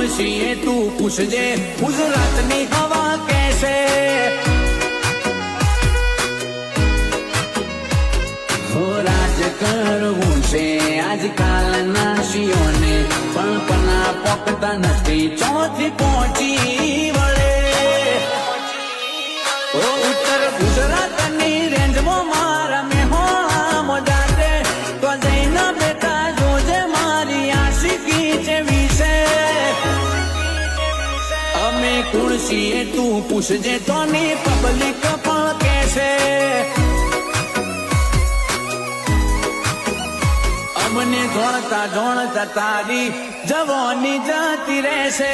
છીએ તું પૂછજે ગુજરાતની હવા કેસે હો રાજ કરવું છે આજકાલના શિયોને પણ પોકતા નથી ચોથી પહોંચી વળે ઓ ઉત્તર ગુજરાતની રેન્જમાં મારા મેહોણા મોજાતે તો જઈને બેટા જોજે મારી આશિકી છે વિશે અમે કુણ છીએ તું પૂછજે તો ની પબ્લિક પણ કહેશે અમને જોણતા જોણતા તારી જવાની જતી રહેશે